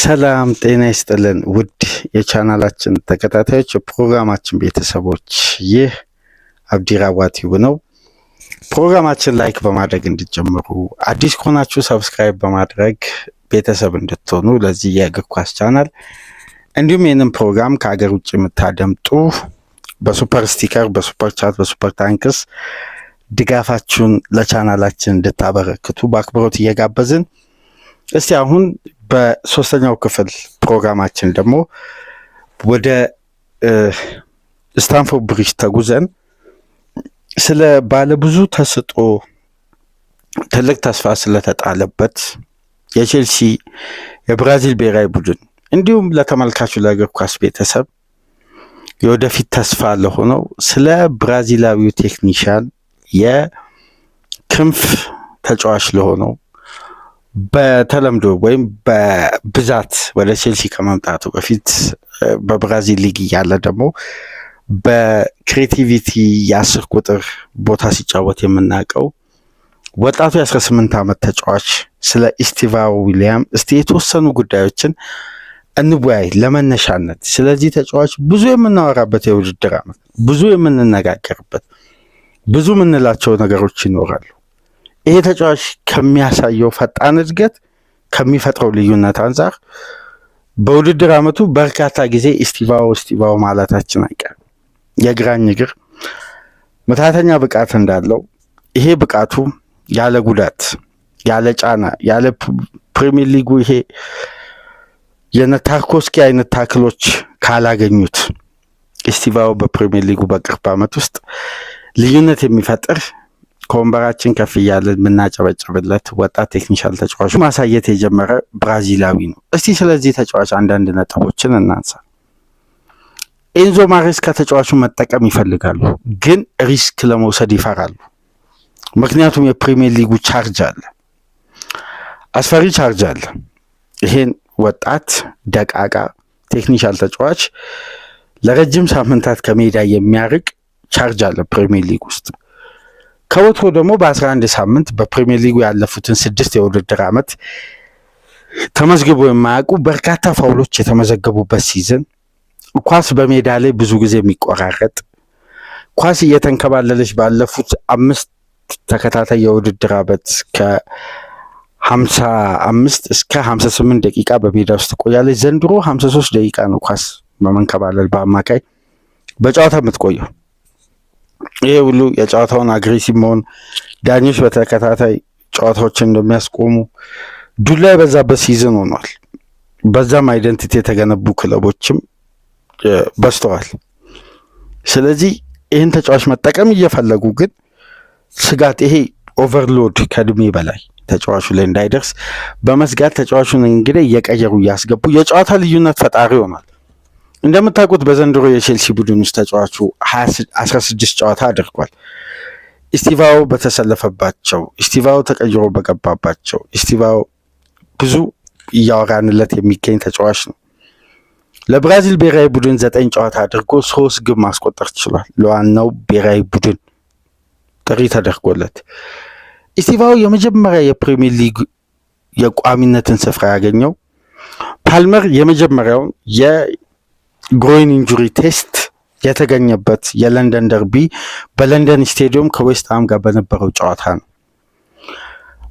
ሰላም ጤና ይስጥልን ውድ የቻናላችን ተከታታዮች የፕሮግራማችን ቤተሰቦች፣ ይህ አብዲራዋ ቲዩብ ነው። ፕሮግራማችን ላይክ በማድረግ እንድትጀምሩ፣ አዲስ ከሆናችሁ ሰብስክራይብ በማድረግ ቤተሰብ እንድትሆኑ ለዚህ የእግር ኳስ ቻናል እንዲሁም ይህንን ፕሮግራም ከሀገር ውጭ የምታደምጡ በሱፐር ስቲከር፣ በሱፐር ቻት፣ በሱፐር ታንክስ ድጋፋችሁን ለቻናላችን እንድታበረክቱ በአክብሮት እየጋበዝን እስቲ አሁን በሶስተኛው ክፍል ፕሮግራማችን ደግሞ ወደ ስታንፎርድ ብሪጅ ተጉዘን ስለ ባለብዙ ተሰጥኦ ትልቅ ተስፋ ስለተጣለበት የቼልሲ የብራዚል ብሔራዊ ቡድን እንዲሁም ለተመልካቹ ለእግር ኳስ ቤተሰብ የወደፊት ተስፋ ለሆነው ስለ ብራዚላዊው ቴክኒሻን የክንፍ ተጫዋች ለሆነው በተለምዶ ወይም በብዛት ወደ ቼልሲ ከመምጣቱ በፊት በብራዚል ሊግ እያለ ደግሞ በክሬቲቪቲ የ10 ቁጥር ቦታ ሲጫወት የምናውቀው ወጣቱ የ18 ዓመት ተጫዋች ስለ ኢስቲቫኦ ዊሊያም እስቲ የተወሰኑ ጉዳዮችን እንወያይ ለመነሻነት። ስለዚህ ተጫዋች ብዙ የምናወራበት የውድድር ዓመት፣ ብዙ የምንነጋገርበት፣ ብዙ የምንላቸው ነገሮች ይኖራሉ። ይሄ ተጫዋች ከሚያሳየው ፈጣን እድገት ከሚፈጥረው ልዩነት አንጻር በውድድር ዓመቱ በርካታ ጊዜ ኢስቲቫኦ ማለታችን አይቀርም። የግራኝ እግር ምታተኛ ብቃት እንዳለው፣ ይሄ ብቃቱ ያለ ጉዳት ያለ ጫና ያለ ፕሪሚየር ሊጉ ይሄ የነታርኮስኪ አይነት ታክሎች ካላገኙት ኢስቲቫኦ በፕሪሚየር ሊጉ በቅርብ ዓመት ውስጥ ልዩነት የሚፈጥር ከወንበራችን ከፍ እያለን የምናጨበጭብለት ወጣት ቴክኒሻል ተጫዋቹ ማሳየት የጀመረ ብራዚላዊ ነው። እስቲ ስለዚህ ተጫዋች አንዳንድ ነጥቦችን እናንሳ። ኤንዞ ማሬስካ ተጫዋቹን መጠቀም ይፈልጋሉ፣ ግን ሪስክ ለመውሰድ ይፈራሉ። ምክንያቱም የፕሪሚየር ሊጉ ቻርጅ አለ፣ አስፈሪ ቻርጅ አለ። ይሄን ወጣት ደቃቃ ቴክኒሻል ተጫዋች ለረጅም ሳምንታት ከሜዳ የሚያርቅ ቻርጅ አለ ፕሪሚየር ሊግ ውስጥ። ከወትሮ ደግሞ በ11 ሳምንት በፕሪሚየር ሊጉ ያለፉትን 6 የውድድር ዓመት ተመዝግቦ የማያውቁ በርካታ ፋውሎች የተመዘገቡበት ሲዝን፣ ኳስ በሜዳ ላይ ብዙ ጊዜ የሚቆራረጥ ኳስ እየተንከባለለች ባለፉት 5 ተከታታይ የውድድር ዓመት ከ55 እስከ 58 ደቂቃ በሜዳ ውስጥ ትቆያለች። ዘንድሮ 53 ደቂቃ ነው ኳስ በመንከባለል በአማካይ በጨዋታ የምትቆየው። ይሄ ሁሉ የጨዋታውን አግሬሲቭ መሆን፣ ዳኞች በተከታታይ ጨዋታዎችን እንደሚያስቆሙ ዱላ የበዛበት ሲዝን ሆኗል። በዛም አይደንቲቲ የተገነቡ ክለቦችም በዝተዋል። ስለዚህ ይህን ተጫዋች መጠቀም እየፈለጉ ግን ስጋት፣ ይሄ ኦቨርሎድ ከእድሜ በላይ ተጫዋቹ ላይ እንዳይደርስ በመስጋት ተጫዋቹን እንግዲህ እየቀየሩ እያስገቡ የጨዋታ ልዩነት ፈጣሪ ሆኗል። እንደምታውቁት በዘንድሮ የቼልሲ ቡድን ውስጥ ተጫዋቹ 16 ጨዋታ አድርጓል። ኢስቲቫኦ በተሰለፈባቸው፣ ኢስቲቫኦ ተቀይሮ በገባባቸው፣ ኢስቲቫኦ ብዙ እያወራንለት የሚገኝ ተጫዋች ነው። ለብራዚል ብሔራዊ ቡድን 9 ጨዋታ አድርጎ 3 ግብ ማስቆጠር ችሏል። ለዋናው ብሔራዊ ቡድን ጥሪ ተደርጎለት ኢስቲቫኦ የመጀመሪያ የፕሪሚየር ሊግ የቋሚነትን ስፍራ ያገኘው ፓልመር የመጀመሪያውን የግሮይን ኢንጁሪ ቴስት የተገኘበት የለንደን ደርቢ በለንደን ስቴዲየም ከዌስትሃም ጋር በነበረው ጨዋታ ነው።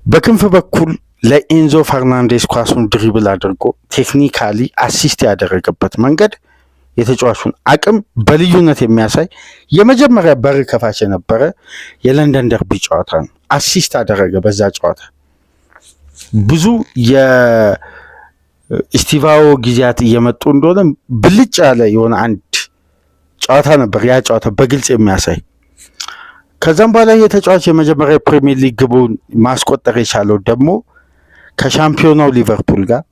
በክንፍ በኩል ለኤንዞ ፈርናንዴስ ኳሱን ድሪብል አድርጎ ቴክኒካሊ አሲስት ያደረገበት መንገድ የተጫዋቹን አቅም በልዩነት የሚያሳይ የመጀመሪያ በር ከፋች የነበረ የለንደን ደርቢ ጨዋታ ነው። አሲስት አደረገ በዛ ጨዋታ። ብዙ የኢስቲቫኦ ጊዜያት እየመጡ እንደሆነ ብልጭ ያለ የሆነ አንድ ጨዋታ ነበር ያ ጨዋታ በግልጽ የሚያሳይ። ከዛም በኋላ የተጫዋች የመጀመሪያ ፕሪሚየር ሊግ ግቡን ማስቆጠር የቻለው ደግሞ ከሻምፒዮናው ሊቨርፑል ጋር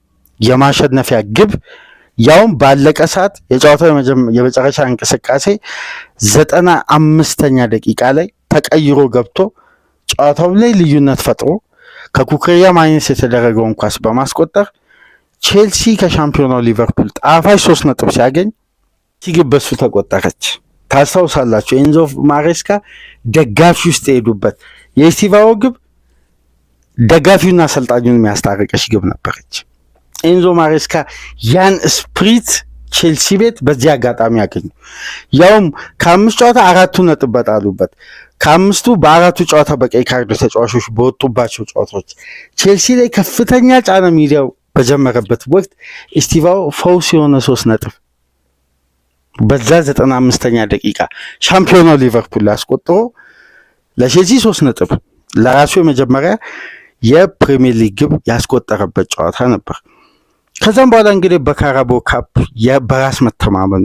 የማሸነፊያ ግብ ያውም ባለቀ ሰዓት የጨዋታው የመጨረሻ እንቅስቃሴ 95ኛ ደቂቃ ላይ ተቀይሮ ገብቶ ጨዋታው ላይ ልዩነት ፈጥሮ ከኩክሬያ ማይነስ የተደረገውን ኳስ በማስቆጠር ቼልሲ ከሻምፒዮናው ሊቨርፑል ጣፋጭ 3 ነጥብ ሲያገኝ ግብ በሱ ተቆጠረች። ታስታውሳላችሁ ኤንዞ ማሬስካ ደጋፊ ውስጥ የሄዱበት የኢስቲቫኦ ግብ ደጋፊውና አሰልጣኙን የሚያስታርቀሽ ግብ ነበረች። ኤንዞ ማሬስካ ያን ስፕሪት ቼልሲ ቤት በዚህ አጋጣሚ ያገኙ። ያውም ከ5 ጨዋታ 4 ነጥብ በጣሉበት፣ ከ5ቱ በ4ቱ ጨዋታ በቀይ ካርድ ተጫዋቾች በወጡባቸው ጨዋታዎች ቼልሲ ላይ ከፍተኛ ጫና ሚዲያው በጀመረበት ወቅት ኢስቲቫኦ ፈውስ የሆነ 3 ነጥብ በዛ 95ኛ ደቂቃ ሻምፒዮናው ሊቨርፑል አስቆጥሮ ለቼልሲ 3 ነጥብ ለራሱ የመጀመሪያ የፕሪሚየር ሊግ ግብ ያስቆጠረበት ጨዋታ ነበር። ከዛም በኋላ እንግዲህ በካራቦ ካፕ በራስ መተማመኑ፣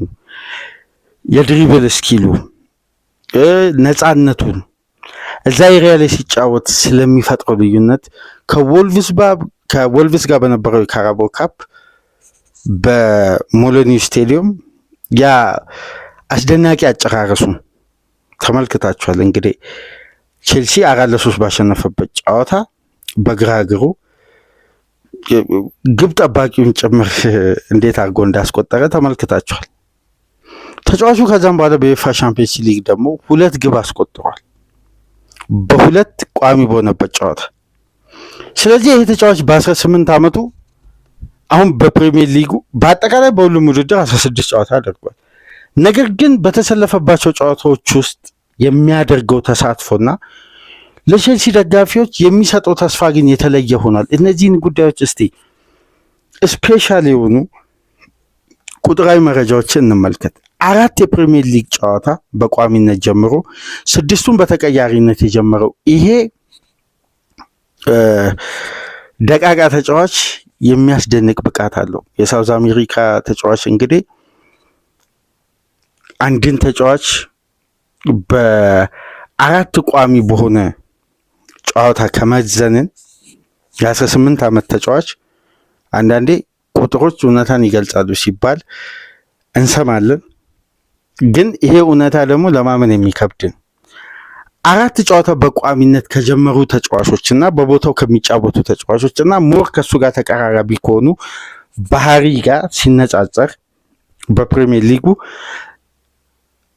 የድሪብል ስኪሉ፣ ነፃነቱን እዛ ኤሪያ ላይ ሲጫወት ስለሚፈጥረው ልዩነት ከወልቭስ ጋር በነበረው የካራቦ ካፕ በሞሎኒው ስቴዲየም ያ አስደናቂ አጨራረሱ ተመልክታችኋል። እንግዲህ ቼልሲ 4-3 ባሸነፈበት ጨዋታ በግራ እግሩ ግብ ጠባቂውን ጭምር እንዴት አድርጎ እንዳስቆጠረ ተመልክታችኋል። ተጫዋቹ ከዛም በኋላ በዩኤፋ ሻምፒየንስ ሊግ ደግሞ 2 ግብ አስቆጥሯል በ2 ቋሚ በሆነበት ጨዋታ። ስለዚህ ይህ ተጫዋች በ18 ዓመቱ አሁን በፕሪሚየር ሊጉ በአጠቃላይ በሁሉም ውድድር 16 ጨዋታ አድርጓል። ነገር ግን በተሰለፈባቸው ጨዋታዎች ውስጥ የሚያደርገው ተሳትፎና ለቼልሲ ደጋፊዎች የሚሰጠው ተስፋ ግን የተለየ ሆኗል። እነዚህን ጉዳዮች እስቲ ስፔሻል የሆኑ ቁጥራዊ መረጃዎችን እንመልከት። 4 የፕሪሚየር ሊግ ጨዋታ በቋሚነት ጀምሮ 6ቱን በተቀያሪነት የጀመረው ይሄ ደቃቃ ተጫዋች የሚያስደንቅ ብቃት አለው። የሳውዝ አሜሪካ ተጫዋች እንግዲህ አንድን ተጫዋች በ4 ቋሚ በሆነ ጨዋታ ከመዘንን የ18 ዓመት ተጫዋች አንዳንዴ ቁጥሮች እውነታን ይገልጻሉ ሲባል እንሰማለን። ግን ይሄ እውነታ ደግሞ ለማመን የሚከብድ ነው። 4 ጨዋታ በቋሚነት ከጀመሩ ተጫዋቾች እና በቦታው ከሚጫወቱ ተጫዋቾች እና ሞር ከሱ ጋር ተቀራራቢ ከሆኑ ባህሪ ጋር ሲነጻጸር በፕሪሚየር ሊጉ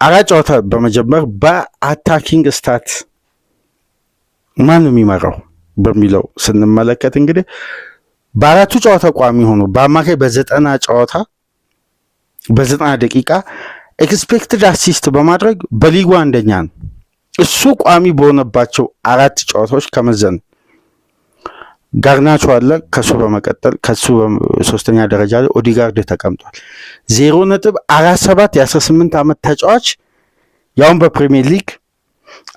4 ጨዋታ በመጀመር በአታኪንግ ስታት ማን ነው የሚመራው በሚለው ስንመለከት እንግዲህ በ4ቱ ጨዋታ ቋሚ ሆኖ በአማካይ በ90 ጨዋታ በ90 ደቂቃ ኤክስፔክትድ አሲስት በማድረግ በሊጉ አንደኛ ነው። እሱ ቋሚ በሆነባቸው 4 ጨዋታዎች ከመዘን ጋርናቾ አለ። ከሱ በመቀጠል ከሱ በሶስተኛ ደረጃ ላይ ኦዲጋርድ ተቀምጧል። 0.47 የ18 ዓመት ተጫዋች ያውን በፕሪሚየር ሊግ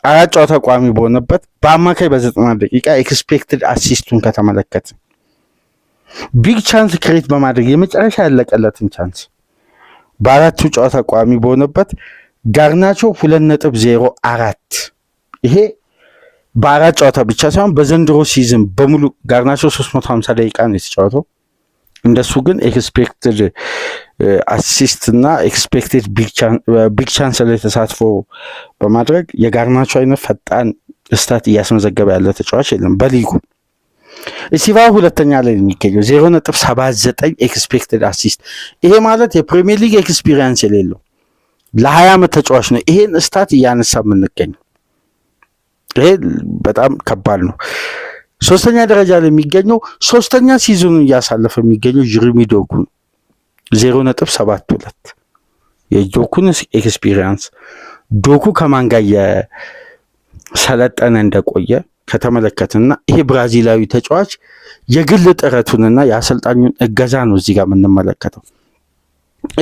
4 ጨዋታ ቋሚ በሆነበት በአማካይ በ90 ደቂቃ ኤክስፔክትድ አሲስቱን ከተመለከት ቢግ ቻንስ ክሬት በማድረግ የመጨረሻ ያለቀለትን ቻንስ በ4ቱ ጨዋታ ቋሚ በሆነበት ጋርናቾ 2.04 ይሄ በ4 ጨዋታ ብቻ ሳይሆን በዘንድሮ ሲዝን በሙሉ ጋርናቾ 350 ደቂቃ ነው የተጫወተው። እንደሱ ግን ኤክስፔክትድ አሲስት እና ኤክስፔክትድ ቢግ ቻንስ ላይ ተሳትፎ በማድረግ የጋርናቾ አይነት ፈጣን ስታት እያስመዘገበ ያለ ተጫዋች የለም በሊጉ። ኢስቲቫኦ ሁለተኛ ላይ የሚገኘው 0.79 ኤክስፔክትድ አሲስት። ይሄ ማለት የፕሪሚየር ሊግ ኤክስፒሪየንስ የሌለው ለ20 ዓመት ተጫዋች ነው ይሄን ስታት እያነሳ የምንገኘው። ይሄ በጣም ከባድ ነው። ሶስተኛ ደረጃ ላይ የሚገኘው ሶስተኛ ሲዝኑን እያሳለፈ የሚገኘው ጀረሚ ዶኩ 0.72 የዶኩን ኤክስፒሪየንስ ዶኩ ከማን ጋር የሰለጠነ እንደቆየ ከተመለከትና ይሄ ብራዚላዊ ተጫዋች የግል ጥረቱንና የአሰልጣኙን እገዛ ነው እዚህ ጋር የምንመለከተው።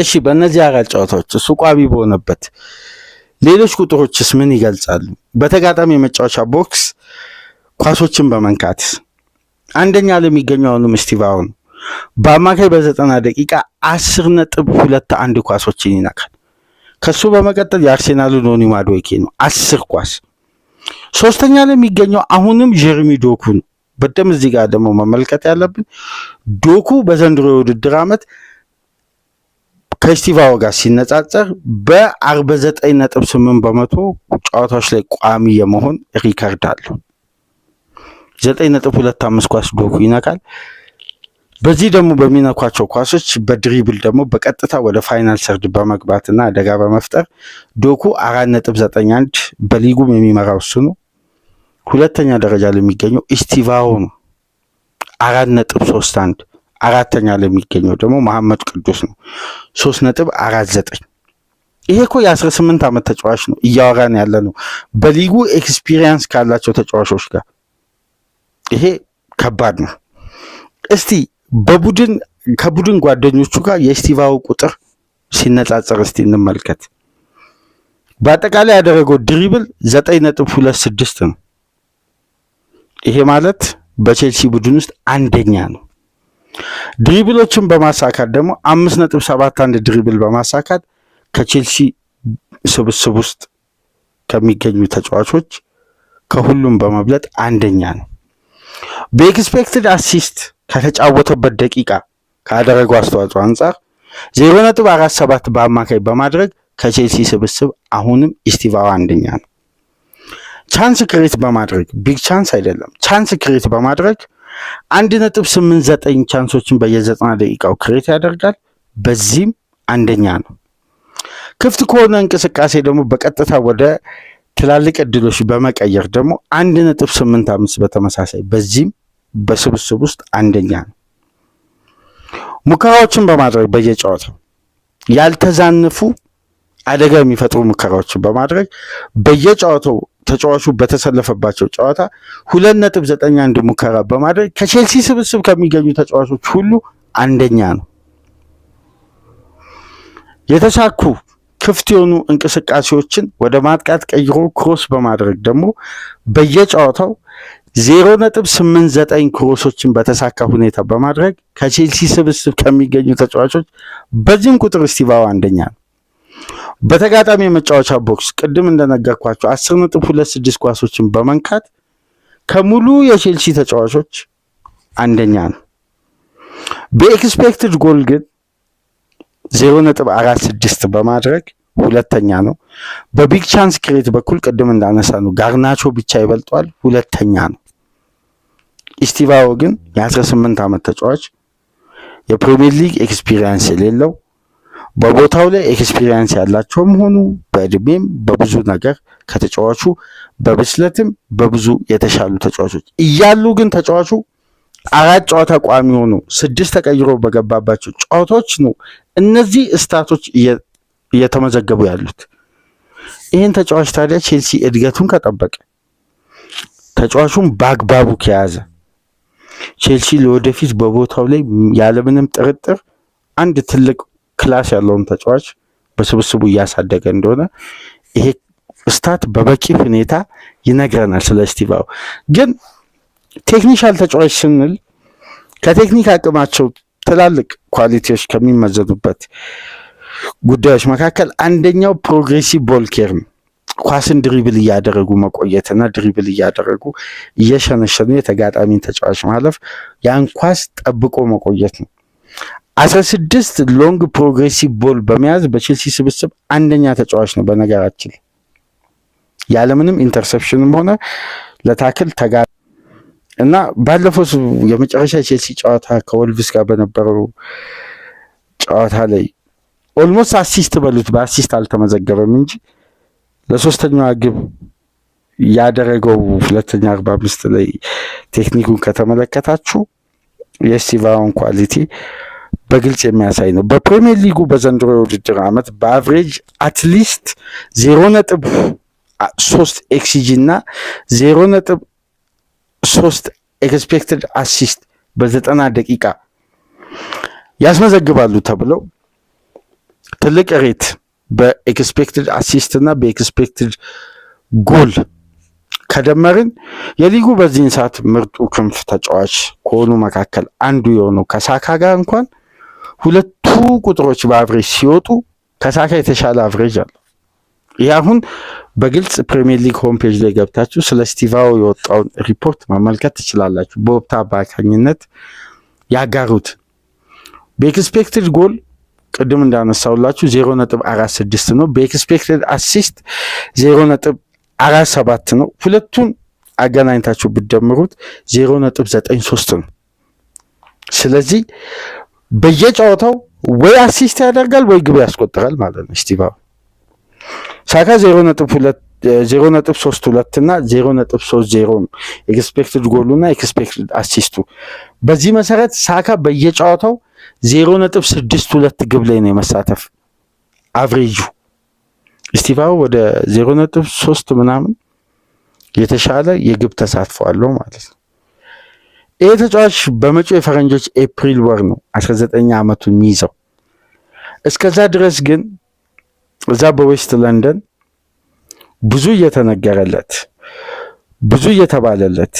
እሺ በእነዚህ 4 ጨዋታዎች እሱ ቋሚ በሆነበት ሌሎች ቁጥሮችስ ምን ይገልጻሉ? በተጋጣሚ የመጫወቻ ቦክስ ኳሶችን በመንካት አንደኛ ለሚገኘው አሁንም ኢስቲቫኦ ነው። በአማካይ በ90 ደቂቃ 10.21 ኳሶችን ይነካል። ከሱ በመቀጠል የአርሴናሉ ኖኒ ማዱዌኬ ነው 10 ኳስ። ሶስተኛ ለሚገኘው አሁንም ጀረሚ ዶኩ ነው። በደም እዚህ ጋር ደግሞ መመልከት ያለብን ዶኩ በዘንድሮ የውድድር ዓመት ከኢስቲቫኦ ጋር ሲነጻጸር በ49.8 በመቶ ጨዋታዎች ላይ ቋሚ የመሆን ሪካርድ አለው። 9.25 ኳስ ዶኩ ይነካል። በዚህ ደግሞ በሚነኳቸው ኳሶች በድሪብል ደግሞ በቀጥታ ወደ ፋይናል ሰርድ በመግባትና አደጋ በመፍጠር ዶኩ 4.91 በሊጉም የሚመራው እሱ ነው። ሁለተኛ ደረጃ ላይ የሚገኘው ኢስቲቫኦ ነው 4.31 አራተኛ ላይ የሚገኘው ደግሞ መሐመድ ቅዱስ ነው 3.49። ይሄ እኮ የ18 ዓመት ተጫዋች ነው እያወራን ያለ ነው በሊጉ ኤክስፒሪየንስ ካላቸው ተጫዋቾች ጋር። ይሄ ከባድ ነው። እስቲ ከቡድን ጓደኞቹ ጋር የስቲቫው ቁጥር ሲነጻጸር እስቲ እንመልከት። በአጠቃላይ ያደረገው ድሪብል 9.26 ነው። ይሄ ማለት በቼልሲ ቡድን ውስጥ አንደኛ ነው። ድሪብሎችን በማሳካት ደግሞ 5.71 ድሪብል በማሳካት ከቼልሲ ስብስብ ውስጥ ከሚገኙ ተጫዋቾች ከሁሉም በመብለጥ አንደኛ ነው። በኤክስፔክትድ አሲስት ከተጫወተበት ደቂቃ ካደረገው አስተዋጽኦ አንጻር 0.47 በአማካይ በማድረግ ከቼልሲ ስብስብ አሁንም ስቲቫው አንደኛ ነው። ቻንስ ክሬት በማድረግ ቢግ ቻንስ አይደለም፣ ቻንስ ክሬት በማድረግ 1.89 ቻንሶችን በየ90 ደቂቃው ክሬት ያደርጋል። በዚህም አንደኛ ነው። ክፍት ከሆነ እንቅስቃሴ ደግሞ በቀጥታ ወደ ትላልቅ እድሎች በመቀየር ደግሞ 1.85 በተመሳሳይ በዚህም በስብስብ ውስጥ አንደኛ ነው። ሙከራዎችን በማድረግ በየጨዋታው ያልተዛነፉ አደጋ የሚፈጥሩ ሙከራዎችን በማድረግ በየጨዋታው ተጫዋቹ በተሰለፈባቸው ጨዋታ 2.91 ሙከራ በማድረግ ከቼልሲ ስብስብ ከሚገኙ ተጫዋቾች ሁሉ አንደኛ ነው። የተሳኩ ክፍት የሆኑ እንቅስቃሴዎችን ወደ ማጥቃት ቀይሮ ክሮስ በማድረግ ደግሞ በየጨዋታው 0.89 ክሮሶችን በተሳካ ሁኔታ በማድረግ ከቼልሲ ስብስብ ከሚገኙ ተጫዋቾች በዚህም ቁጥር ስቲቫው አንደኛ ነው። በተጋጣሚ የመጫወቻ ቦክስ ቅድም እንደነገርኳቸው 10.26 ኳሶችን በመንካት ከሙሉ የቼልሲ ተጫዋቾች አንደኛ ነው። በኤክስፔክትድ ጎል ግን 0.46 በማድረግ ሁለተኛ ነው። በቢግ ቻንስ ክሬት በኩል ቅድም እንዳነሳ ነው ጋርናቾ ብቻ ይበልጧል፣ ሁለተኛ ነው። ስቲቫው ግን የ18 ዓመት ተጫዋች የፕሪሚየር ሊግ ኤክስፒሪየንስ የሌለው በቦታው ላይ ኤክስፒሪየንስ ያላቸውም ሆኑ በእድሜም በብዙ ነገር ከተጫዋቹ በብስለትም በብዙ የተሻሉ ተጫዋቾች እያሉ ግን ተጫዋቹ 4 ጨዋታ ቋሚ ሆኖ 6 ተቀይሮ በገባባቸው ጨዋታዎች ነው እነዚህ ስታቶች እየተመዘገቡ ያሉት። ይህን ተጫዋች ታዲያ ቼልሲ እድገቱን ከጠበቀ ተጫዋቹን በአግባቡ ከያዘ ቼልሲ ለወደፊት በቦታው ላይ ያለምንም ጥርጥር አንድ ትልቅ ክላስ ያለውን ተጫዋች በስብስቡ እያሳደገ እንደሆነ ይሄ ስታት በበቂ ሁኔታ ይነግረናል። ስለ ስቲቫው ግን ቴክኒሻል ተጫዋች ስንል ከቴክኒክ አቅማቸው ትላልቅ ኳሊቲዎች ከሚመዘኑበት ጉዳዮች መካከል አንደኛው ፕሮግሬሲቭ ቦል ኬር ነው። ኳስን ድሪብል እያደረጉ መቆየትና ድሪብል እያደረጉ እየሸነሸኑ የተጋጣሚን ተጫዋች ማለፍ ያን ኳስ ጠብቆ መቆየት ነው። 16 ሎንግ ፕሮግሬሲቭ ቦል በመያዝ በቼልሲ ስብስብ አንደኛ ተጫዋች ነው። በነገራችን ያለምንም ኢንተርሴፕሽንም ሆነ ለታክል እና ባለፈው የመጨረሻ ቼልሲ ጨዋታ ከወልቭስ ጋር በነበረው ጨዋታ ላይ ኦልሞስት አሲስት በሉት በአሲስት አልተመዘገበም እንጂ ለሶስተኛዋ ግብ ያደረገው ሁለተኛ 45 ላይ ቴክኒኩን ከተመለከታችሁ የስቲቫውን ኳሊቲ በግልጽ የሚያሳይ ነው። በፕሪሚየር ሊጉ በዘንድሮ የውድድር ዓመት በአቨሬጅ አትሊስት 0.3 ኤክስጂ እና 0.3 ኤክስፔክትድ አሲስት በ90 ደቂቃ ያስመዘግባሉ ተብለው ትልቅ ሬት በኤክስፔክትድ አሲስት እና በኤክስፔክትድ ጎል ከደመርን የሊጉ በዚህን ሰዓት ምርጡ ክንፍ ተጫዋች ከሆኑ መካከል አንዱ የሆነው ከሳካ ጋር እንኳን ሁለቱ ቁጥሮች በአቨሬጅ ሲወጡ ከሳካ የተሻለ አቨሬጅ አለው። ይህ አሁን በግልጽ ፕሪሚየር ሊግ ሆም ፔጅ ላይ ገብታችሁ ስለ ስቲቫው የወጣውን ሪፖርት መመልከት ትችላላችሁ። በወቅታ አማካኝነት ያጋሩት በኤክስፔክትድ ጎል ቅድም እንዳነሳውላችሁ 0.46 ነው። በኤክስፔክትድ አሲስት 0.47 ነው። ሁለቱን አገናኝታችሁ ብትደምሩት 0.93 ነው። ስለዚህ በየጨዋታው ወይ አሲስት ያደርጋል ወይ ግብ ያስቆጥራል ማለት ነው። ስቲቫው ሳካ 0.2 0.32 እና 0.30 ነው ኤክስፔክትድ ጎሉና ኤክስፔክትድ አሲስቱ። በዚህ መሰረት ሳካ በየጨዋታው 0.62 ግብ ላይ ነው የመሳተፍ አቨሬጁ። ስቲቫኦ ወደ 0.3 ምናምን የተሻለ የግብ ተሳትፎ አለው ማለት ነው። ይህ ተጫዋች በመጪው የፈረንጆች ኤፕሪል ወር ነው 19 ዓመቱን የሚይዘው። እስከዛ ድረስ ግን እዛ በዌስት ለንደን ብዙ እየተነገረለት፣ ብዙ እየተባለለት፣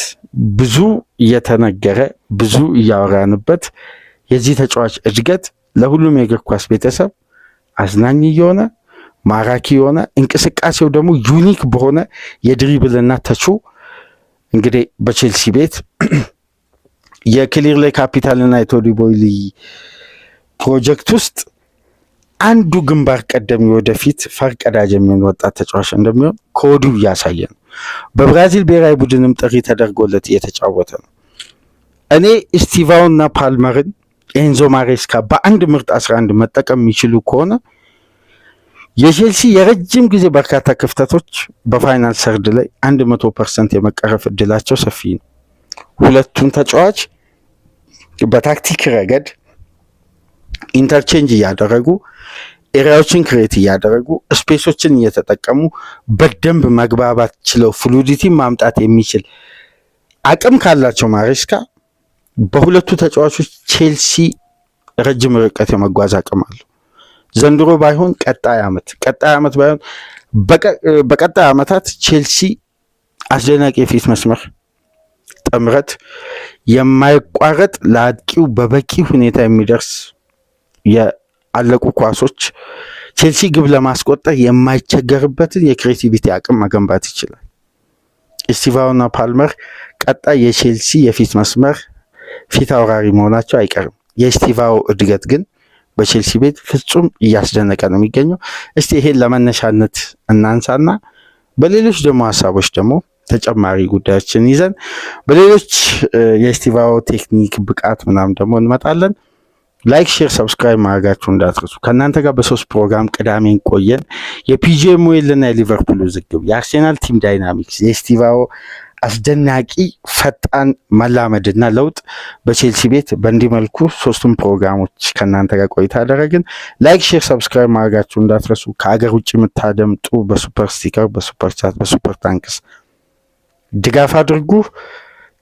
ብዙ እየተነገረ፣ ብዙ እያወራንበት የዚህ ተጫዋች እድገት ለሁሉም የእግር ኳስ ቤተሰብ አዝናኝ የሆነ ማራኪ የሆነ እንቅስቃሴው ደግሞ ዩኒክ በሆነ የድሪብልና ተቹ እንግዲህ በቼልሲ ቤት የክሊርሌይ ካፒታልና የቶዲ ቦይሊ ፕሮጀክት ውስጥ አንዱ ግንባር ቀደም ወደፊት ፈርቀዳጅ የሚሆን ወጣት ተጫዋች እንደሚሆን ከወዲሁ እያሳየ ነው። በብራዚል ብሔራዊ ቡድንም ጥሪ ተደርጎለት እየተጫወተ ነው። እኔ ስቲቫኦና ፓልመርን ኤንዞ ማሬስካ በአንድ ምርጥ 11 መጠቀም የሚችሉ ከሆነ የቼልሲ የረጅም ጊዜ በርካታ ክፍተቶች በፋይናል ሰርድ ላይ 100% የመቀረፍ እድላቸው ሰፊ ነው። ሁለቱን ተጫዋች በታክቲክ ረገድ ኢንተርቼንጅ እያደረጉ ኤሪያዎችን ክሬት እያደረጉ ስፔሶችን እየተጠቀሙ በደንብ መግባባት ችለው ፍሉዲቲ ማምጣት የሚችል አቅም ካላቸው ማሬስካ በሁለቱ ተጫዋቾች ቼልሲ ረጅም ርቀት የመጓዝ አቅም አለው። ዘንድሮ ባይሆን ቀጣይ ዓመት ባይሆን በቀጣይ ዓመታት ቼልሲ አስደናቂ የፊት መስመር ጥምረት የማይቋረጥ ለአጥቂው በበቂ ሁኔታ የሚደርስ የአለቁ ኳሶች ቼልሲ ግብ ለማስቆጠር የማይቸገርበትን የክሬቲቪቲ አቅም መገንባት ይችላል። ስቲቫኦና ፓልመር ቀጣይ የቼልሲ የፊት መስመር ፊት አውራሪ መሆናቸው አይቀርም። የስቲቫኦ እድገት ግን በቼልሲ ቤት ፍጹም እያስደነቀ ነው የሚገኘው። እስቲ ይሄን ለመነሻነት እናንሳና በሌሎች ደግሞ ሀሳቦች ደግሞ ተጨማሪ ጉዳዮችን ይዘን በሌሎች የስቲቫኦ ቴክኒክ ብቃት ምናምን ደግሞ እንመጣለን። ላይክ፣ ሼር፣ ሰብስክራይብ ማድረጋችሁ እንዳትረሱ። ከእናንተ ጋር በሶስት ፕሮግራም ቅዳሜን ቆየን። የፒጂኤምኤል እና የሊቨርፑል ውዝግብ፣ የአርሴናል ቲም ዳይናሚክስ፣ የስቲቫኦ አስደናቂ ፈጣን መላመድና ለውጥ በቼልሲ ቤት በእንዲህ መልኩ ሶስቱም ፕሮግራሞች ከእናንተ ጋር ቆይታ አደረግን። ላይክ፣ ሼር፣ ሰብስክራይብ ማድረጋችሁ እንዳትረሱ። ከሀገር ውጭ የምታደምጡ በሱፐር ስቲከር፣ በሱፐር ቻት፣ በሱፐር ታንክስ ድጋፍ አድርጉ።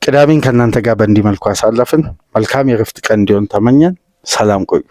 ቅዳሜን ከእናንተ ጋር በእንዲህ መልኩ አሳለፍን። መልካም የረፍት ቀን እንዲሆን ተመኘን። ሰላም ቆዩ።